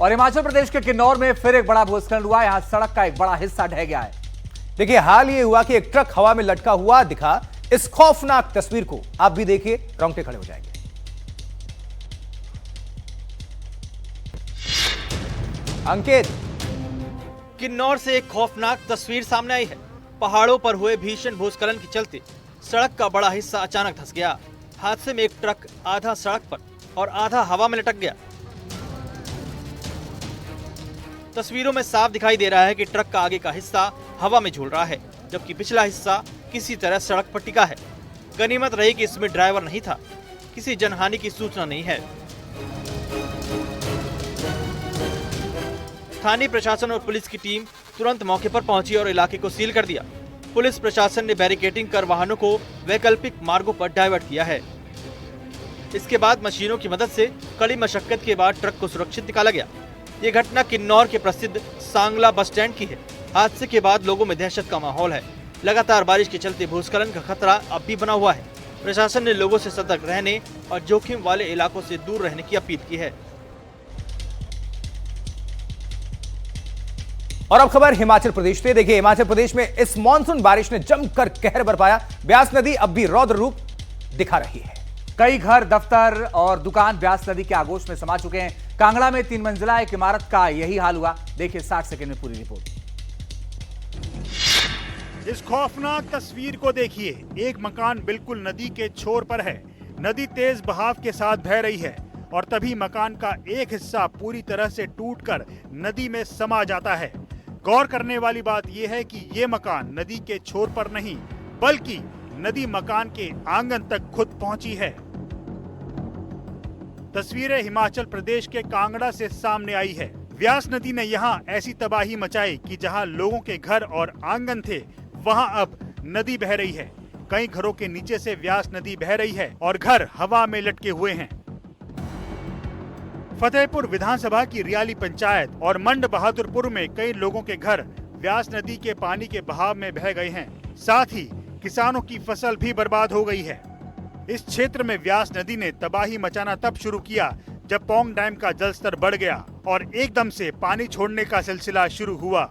और हिमाचल प्रदेश के किन्नौर में फिर एक बड़ा भूस्खलन हुआ। यहां सड़क का एक बड़ा हिस्सा ढह गया है। देखिए, हाल ये हुआ कि एक ट्रक हवा में लटका हुआ दिखा। इस खौफनाक तस्वीर को आप भी देखिए, रोंगटे खड़े हो जाएंगे। अंकित, किन्नौर से एक खौफनाक तस्वीर सामने आई है। पहाड़ों पर हुए भीषण भूस्खलन के चलते सड़क का बड़ा हिस्सा अचानक धंस गया। हादसे में एक ट्रक आधा सड़क पर और आधा हवा में लटक गया। तस्वीरों में साफ दिखाई दे रहा है कि ट्रक का आगे का हिस्सा हवा में झूल रहा है, जबकि पिछला हिस्सा किसी तरह सड़क पर टिका है। गनीमत रही कि इसमें ड्राइवर नहीं था। किसी जनहानि की सूचना नहीं है। स्थानीय प्रशासन और पुलिस की टीम तुरंत मौके पर पहुंची और इलाके को सील कर दिया। पुलिस प्रशासन ने बैरिकेडिंग कर वाहनों को वैकल्पिक मार्गों पर डाइवर्ट किया है। इसके बाद मशीनों की मदद से कड़ी मशक्कत के बाद ट्रक को सुरक्षित निकाला गया। ये घटना किन्नौर के प्रसिद्ध सांगला बस स्टैंड की है। हादसे के बाद लोगों में दहशत का माहौल है। लगातार बारिश के चलते भूस्खलन का खतरा अब भी बना हुआ है। प्रशासन ने लोगों से सतर्क रहने और जोखिम वाले इलाकों से दूर रहने की अपील की है। और अब खबर हिमाचल प्रदेश से। देखिए, हिमाचल प्रदेश में इस मानसून बारिश ने जमकर कहर बरपाया। ब्यास नदी अब भी रौद्र रूप दिखा रही है। कई घर, दफ्तर और दुकान ब्यास नदी के आगोश में समा चुके हैं। कांगड़ा में 3 मंजिला एक इमारत का यही हाल हुआ। देखिए 60 सेकंड में पूरी रिपोर्ट। इस खौफनाक तस्वीर को देखिए। एक मकान बिल्कुल नदी के छोर पर है। नदी तेज बहाव के साथ बह रही है और तभी मकान का एक हिस्सा पूरी तरह से टूटकर नदी में समा जाता है। गौर करने वाली बात यह है कि ये मकान नदी के छोर पर नहीं, बल्कि नदी मकान के आंगन तक खुद पहुंची है। तस्वीरें हिमाचल प्रदेश के कांगड़ा से सामने आई है। व्यास नदी ने यहाँ ऐसी तबाही मचाई कि जहाँ लोगों के घर और आंगन थे, वहाँ अब नदी बह रही है। कई घरों के नीचे से व्यास नदी बह रही है और घर हवा में लटके हुए हैं। फतेहपुर विधानसभा की रियाली पंचायत और मंड बहादुरपुर में कई लोगों के घर व्यास नदी के पानी के बहाव में बह गए हैं। साथ ही किसानों की फसल भी बर्बाद हो गई है। इस क्षेत्र में व्यास नदी ने तबाही मचाना तब शुरू किया जब पौंग डैम का जलस्तर बढ़ गया और एकदम से पानी छोड़ने का सिलसिला शुरू हुआ।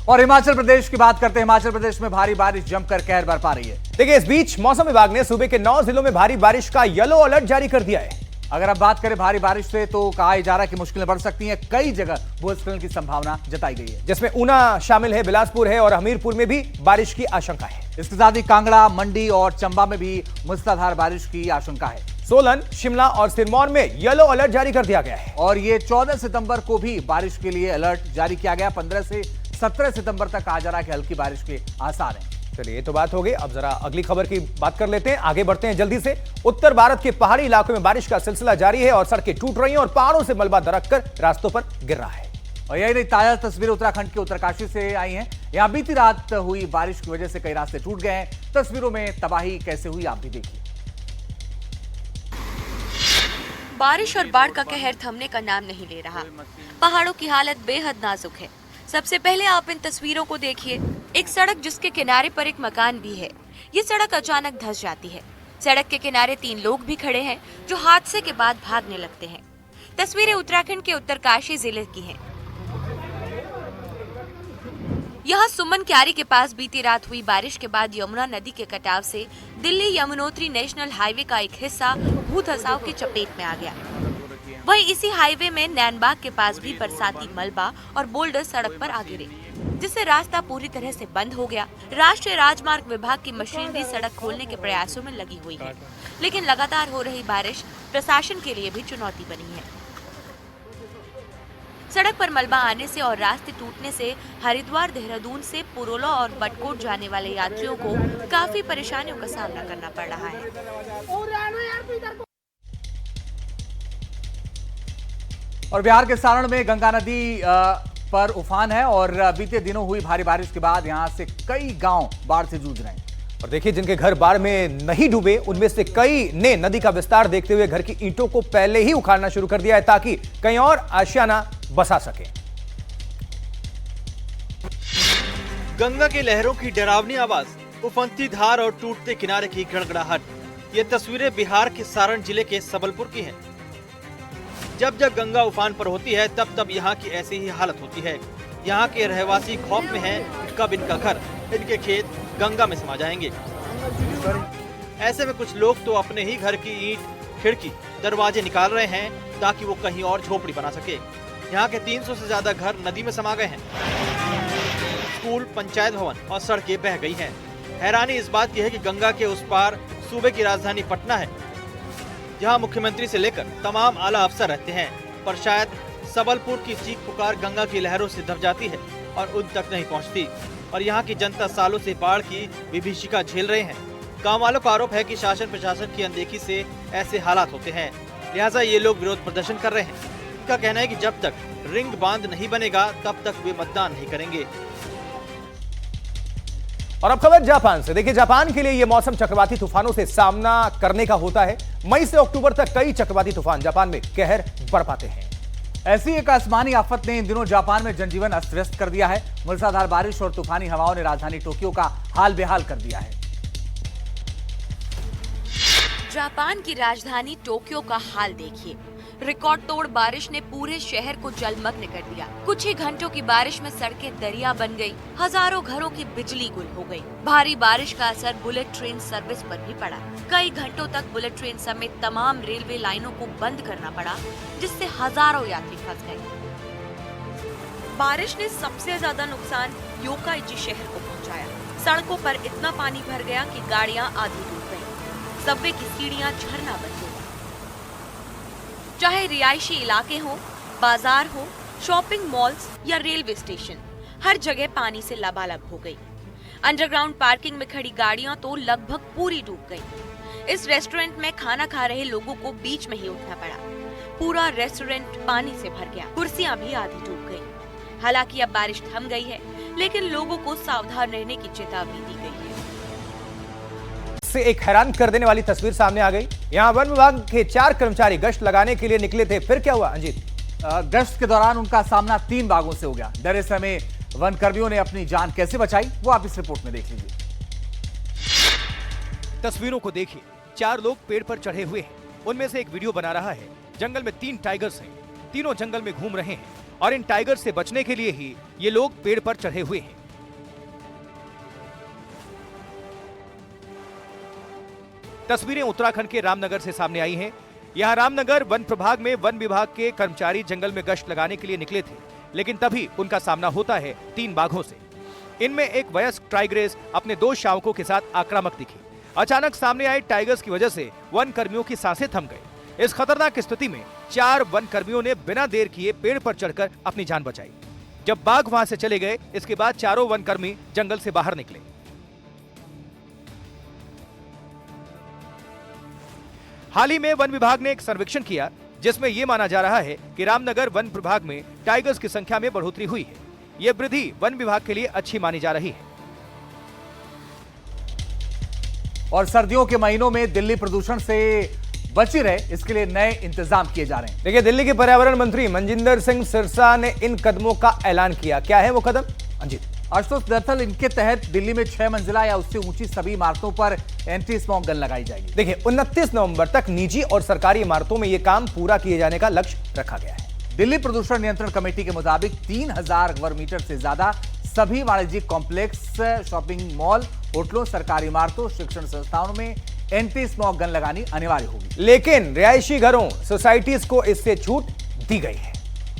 और हिमाचल प्रदेश की बात करते हैं। हिमाचल प्रदेश में भारी बारिश जमकर कहर बरपा रही है। देखिए, इस बीच मौसम विभाग ने सूबे के 9 जिलों में भारी बारिश का येलो अलर्ट जारी कर दिया है। अगर आप बात करें भारी बारिश से, तो कहा जा रहा है कि मुश्किलें बढ़ सकती हैं। कई जगह भूस्खलन की संभावना जताई गई है, जिसमें ऊना शामिल है, बिलासपुर है और हमीरपुर में भी बारिश की आशंका है। इसके साथ ही कांगड़ा, मंडी और चंबा में भी मूसलाधार बारिश की आशंका है। सोलन, शिमला और सिरमौर में येलो अलर्ट जारी कर दिया गया है। और ये 14 सितंबर को भी बारिश के लिए अलर्ट जारी किया गया। 15 से 17 सितंबर तक कहा जा रहा है कि हल्की बारिश के आसार हैं। चलिए, ये तो बात हो गई। अब जरा अगली खबर की बात कर लेते हैं। आगे बढ़ते हैं जल्दी से। उत्तर भारत के पहाड़ी इलाकों में बारिश का सिलसिला जारी है और सड़कें टूट रही हैं और पहाड़ों से मलबा दरककर रास्तों पर गिर रहा है। और यही नहीं, ताजा तस्वीरें उत्तराखंड के उत्तरकाशी से आई हैं। यहां बीती रात हुई बारिश की वजह से कई रास्ते टूट गए हैं। तस्वीरों में तबाही कैसे हुई आप भी देखिए। बारिश और बाढ़ का कहर थमने का नाम नहीं ले रहा। पहाड़ों की हालत बेहद नाजुक है। सबसे पहले आप इन तस्वीरों को देखिए। एक सड़क जिसके किनारे पर एक मकान भी है। ये सड़क अचानक धंस जाती है। सड़क के किनारे 3 लोग भी खड़े हैं जो हादसे के बाद भागने लगते हैं। तस्वीरें उत्तराखंड के उत्तरकाशी जिले की हैं। यहाँ सुमन क्यारी के पास बीती रात हुई बारिश के बाद यमुना नदी के कटाव से दिल्ली यमुनोत्री नेशनल हाईवे का एक हिस्सा भू धसाव की चपेट में आ गया। वहीं इसी हाईवे में नैनबाग के पास भी बरसाती मलबा और बोल्डर सड़क पर आ गिरे, जिससे रास्ता पूरी तरह से बंद हो गया। राष्ट्रीय राजमार्ग विभाग की मशीनरी सड़क खोलने के प्रयासों में लगी हुई है, लेकिन लगातार हो रही बारिश प्रशासन के लिए भी चुनौती बनी है। सड़क पर मलबा आने से और रास्ते टूटने से हरिद्वार, देहरादून से पुरोला और बटकोट जाने वाले यात्रियों को काफी परेशानियों का सामना करना पड़ रहा है। और बिहार के सारण में गंगा नदी पर उफान है और बीते दिनों हुई भारी बारिश के बाद यहां से कई गांव बाढ़ से जूझ रहे हैं। और देखिए, जिनके घर बाढ़ में नहीं डूबे उनमें से कई ने नदी का विस्तार देखते हुए घर की ईंटों को पहले ही उखाड़ना शुरू कर दिया है ताकि कहीं और आशियाना बसा सके। गंगा की लहरों की डरावनी आवाज, उफनती धार और टूटते किनारे की गड़गड़ाहट, ये तस्वीरें बिहार के सारण जिले के सबलपुर की हैं। जब जब गंगा उफान पर होती है तब तब यहाँ की ऐसी ही हालत होती है। यहाँ के रहवासी खौफ में हैं कि कब इनका घर, इनके खेत गंगा में समा जाएंगे। ऐसे में कुछ लोग तो अपने ही घर की ईंट, खिड़की, दरवाजे निकाल रहे हैं ताकि वो कहीं और झोपड़ी बना सके। यहाँ के 300 से ज्यादा घर नदी में समा गए हैं। स्कूल, पंचायत भवन और सड़कें बह गई हैं। हैरानी इस बात की है कि गंगा के उस पार सूबे की राजधानी पटना है, जहाँ मुख्यमंत्री से लेकर तमाम आला अफसर रहते हैं, पर शायद सबलपुर की चीख पुकार गंगा की लहरों से दब जाती है और उन तक नहीं पहुँचती। और यहाँ की जनता सालों से बाढ़ की विभीषिका झेल रहे हैं। गाँव वालों का आरोप है कि शासन प्रशासन की अनदेखी से ऐसे हालात होते हैं, लिहाजा ये लोग विरोध प्रदर्शन कर रहे हैं। उनका कहना है कि जब तक रिंग बांध नहीं बनेगा तब तक वे मतदान नहीं करेंगे। और अब खबर जापान से। देखिए, जापान के लिए यह मौसम चक्रवाती तूफानों से सामना करने का होता है। मई से अक्टूबर तक कई चक्रवाती तूफान जापान में कहर बरपाते हैं। ऐसी एक आसमानी आफत ने इन दिनों जापान में जनजीवन अस्त व्यस्त कर दिया है। मूसलाधार बारिश और तूफानी हवाओं ने राजधानी टोक्यो का हाल बेहाल कर दिया है। जापान की राजधानी टोक्यो का हाल देखिए। रिकॉर्ड तोड़ बारिश ने पूरे शहर को जलमग्न कर दिया। कुछ ही घंटों की बारिश में सड़कें दरिया बन गई, हजारों घरों की बिजली गुल हो गई। भारी बारिश का असर बुलेट ट्रेन सर्विस पर भी पड़ा। कई घंटों तक बुलेट ट्रेन समेत तमाम रेलवे लाइनों को बंद करना पड़ा, जिससे हजारों यात्री फंस गए। बारिश ने सबसे ज्यादा नुकसान योकाइची शहर को पहुँचाया। सड़कों पर इतना पानी भर गया कि गाड़ियाँ आधी डूब गयी। सबवे की सीढ़ियाँ झरना बन गई। चाहे रिहायशी इलाके हो, बाजार हो, शॉपिंग मॉल्स या रेलवे स्टेशन, हर जगह पानी से लबालब हो गई। अंडरग्राउंड पार्किंग में खड़ी गाड़ियां तो लगभग पूरी डूब गई। इस रेस्टोरेंट में खाना खा रहे लोगों को बीच में ही उठना पड़ा। पूरा रेस्टोरेंट पानी से भर गया, कुर्सियां भी आधी डूब गई। हालांकि अब बारिश थम गई है, लेकिन लोगों को सावधान रहने की चेतावनी दी गई है। से एक हैरान कर देने वाली तस्वीर सामने आ गई। यहां वन विभाग के 4 कर्मचारी गश्त लगाने के लिए निकले थे। फिर क्या हुआ अंजीत? गश्त के दौरान उनका सामना 3 बाघों से हो गया। डरे समय वन कर्मियों ने अपनी जान कैसे बचाई, वो आप इस रिपोर्ट में देख लीजिए। तस्वीरों को देखिए। 4 लोग पेड़ पर चढ़े हुए हैं। उनमें से एक वीडियो बना रहा है। जंगल में 3 टाइगर्स हैं। तीनों जंगल में घूम रहे हैं और इन टाइगर से बचने के लिए ही ये लोग पेड़ पर चढ़े हुए हैं। तस्वीरें उत्तराखंड के रामनगर से सामने आई हैं। यहां रामनगर वन प्रभाग में वन विभाग के कर्मचारी जंगल में गश्त लगाने के लिए निकले थे, लेकिन तभी उनका सामना होता है 3 बाघों से। इनमें एक वयस्क टाइग्रेस अपने 2 शावकों के साथ आक्रामक दिखी। अचानक सामने आए टाइगर्स की वजह से वन कर्मियों की सांसें थम गई। इस खतरनाक स्थिति में 4 वन कर्मियों ने बिना देर किए पेड़ पर चढ़कर अपनी जान बचाई। जब बाघ वहां से चले गए, इसके बाद चारों वन कर्मी जंगल से बाहर निकले। हाल ही में वन विभाग ने एक सर्वेक्षण किया, जिसमें यह माना जा रहा है कि रामनगर वन प्रभाग में टाइगर्स की संख्या में बढ़ोतरी हुई है। यह वृद्धि वन विभाग के लिए अच्छी मानी जा रही है। और सर्दियों के महीनों में दिल्ली प्रदूषण से बची रहे, इसके लिए नए इंतजाम किए जा रहे हैं। देखिए, दिल्ली के पर्यावरण मंत्री मनजिंदर सिंह सिरसा ने इन कदमों का ऐलान किया। क्या है वो कदम अंजित? आशुतोष, दरअसल इनके तहत दिल्ली में 6 मंजिला या उससे ऊंची सभी इमारतों पर एंटी स्मॉग गन लगाई जाएगी। देखिए, 29 नवंबर तक निजी और सरकारी इमारतों में यह काम पूरा किए जाने का लक्ष्य रखा गया है। दिल्ली प्रदूषण नियंत्रण कमेटी के मुताबिक 3000 वर्ग मीटर से ज्यादा सभी वाणिज्यिक कॉम्प्लेक्स, शॉपिंग मॉल, होटलों, सरकारी इमारतों, शिक्षण संस्थानों में एंटी स्मॉग गन लगानी अनिवार्य होगी। लेकिन रिहायशी घरों, सोसाइटीज को इससे छूट दी गई है।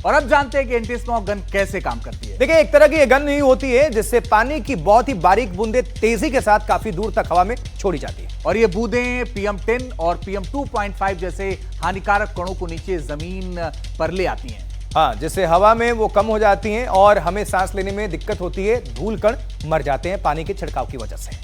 और अब जानते हैं कि एंटी स्मॉग गन कैसे काम करती है। देखिए, एक तरह की ये गन नहीं होती है जिससे पानी की बहुत ही बारीक बूंदें तेजी के साथ काफी दूर तक हवा में छोड़ी जाती है। और ये बूंदें PM10 और PM2.5 जैसे हानिकारक कणों को नीचे जमीन पर ले आती हैं। हाँ, जिससे हवा में वो कम हो जाती हैं और हमें सांस लेने में दिक्कत होती है। धूल कण मर जाते हैं पानी के छिड़काव की वजह से।